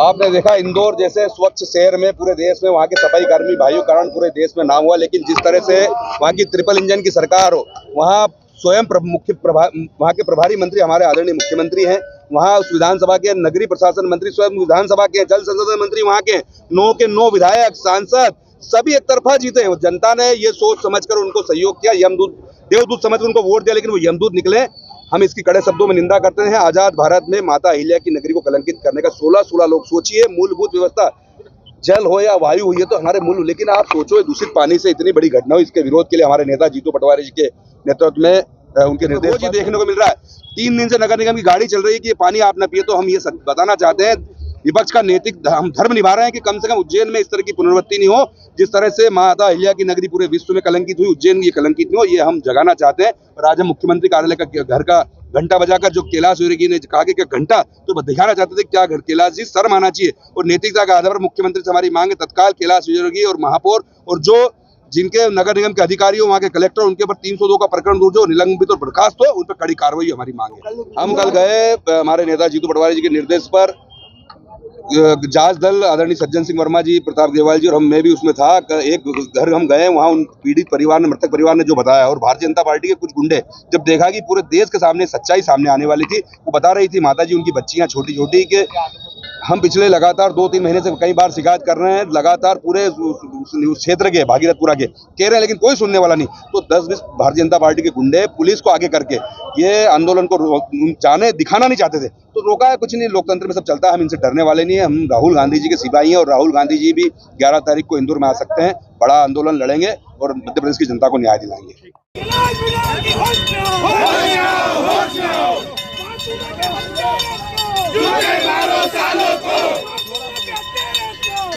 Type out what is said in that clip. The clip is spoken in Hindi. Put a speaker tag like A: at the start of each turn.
A: आपने देखा इंदौर जैसे स्वच्छ शहर में पूरे देश में वहाँ के सफाई कर्मी भाइयों कारण पूरे देश में नाम हुआ, लेकिन जिस तरह से वहाँ की ट्रिपल इंजन की सरकार हो, वहाँ स्वयं वहाँ के प्रभारी मंत्री हमारे आदरणीय मुख्यमंत्री हैं, वहाँ उस विधानसभा के नगरीय प्रशासन मंत्री स्वयं विधानसभा के, जल संसाधन मंत्री वहाँ के 9 के 9 विधायक सांसद सभी एक तरफा जीते हैं। जनता ने ये सोच समझकर उनको सहयोग किया, यमदूत देवदूत समझकर उनको वोट दिया, लेकिन वो यमदूत निकले। हम इसकी कड़े शब्दों में निंदा करते हैं। आजाद भारत में माता अहिल्या की नगरी को कलंकित करने का 16 लोग, सोचिए मूलभूत व्यवस्था जल हो या वायु हो, ये तो हमारे मूल, लेकिन आप सोचो दूषित पानी से इतनी बड़ी घटना हो, इसके विरोध के लिए हमारे नेता जीतू पटवारी जी के नेतृत्व में उनके निर्देश देखने को मिल रहा है। 3 दिन से नगर निगम की गाड़ी चल रही है कि ये पानी आप न पिए। तो हम ये बताना चाहते हैं, विपक्ष का नैतिक हम धर्म निभा रहे हैं कि कम से कम उज्जैन में इस तरह की पुनरावृत्ति नहीं हो। जिस तरह से माता अहिल्या की नगरी पूरे विश्व में कलंकित हुई, उज्जैन में ये कलंकित नहीं हो, ये हम जगाना चाहते हैं। और आज हम मुख्यमंत्री कार्यालय का घर का घंटा बजाकर जो कैलाश विजयवर्गीय ने कहा कि घंटा तो दिखाना चाहते थे, क्या कैलाश जी शर्म आना चाहिए। और नैतिकता के आधार पर मुख्यमंत्री से हमारी मांग है तत्काल कैलाश विजयवर्गीय और महापौर और जो जिनके नगर निगम के अधिकारी हो, वहाँ के कलेक्टर, उनके ऊपर 302 का प्रकरण दर्ज हो, निलंबित और बर्खास्त हो, उन पर कड़ी कार्रवाई हमारी मांग है। हम कल गए हमारे नेता जीतू पटवारी जी के निर्देश पर, जांच दल आदरणीय सज्जन सिंह वर्मा जी, प्रताप गेवाल जी और मैं भी उसमें था। एक घर हम गए, वहाँ उन पीड़ित परिवार ने, मृतक परिवार ने जो बताया, और भारतीय जनता पार्टी के कुछ गुंडे जब देखा कि पूरे देश के सामने सच्चाई सामने आने वाली थी, वो बता रही थी माता जी उनकी बच्चियां छोटी छोटी के हम पिछले लगातार 2-3 महीने से कई बार शिकायत कर रहे हैं, लगातार पूरे क्षेत्र के भागीरथपुरा के कह रहे हैं, लेकिन कोई सुनने वाला नहीं। तो 10-20 भारतीय जनता पार्टी के गुंडे पुलिस को आगे करके ये आंदोलन को जाने दिखाना नहीं चाहते थे, तो रोका है। कुछ नहीं, लोकतंत्र में सब चलता है, हम इनसे डरने वाले नहीं है। हम राहुल गांधी जी के सिपाही हैं और राहुल गांधी जी भी 11 तारीख को इंदौर में आ सकते हैं। बड़ा आंदोलन लड़ेंगे और मध्य प्रदेश की जनता को न्याय दिलाएंगे।
B: जुटे मारो सालो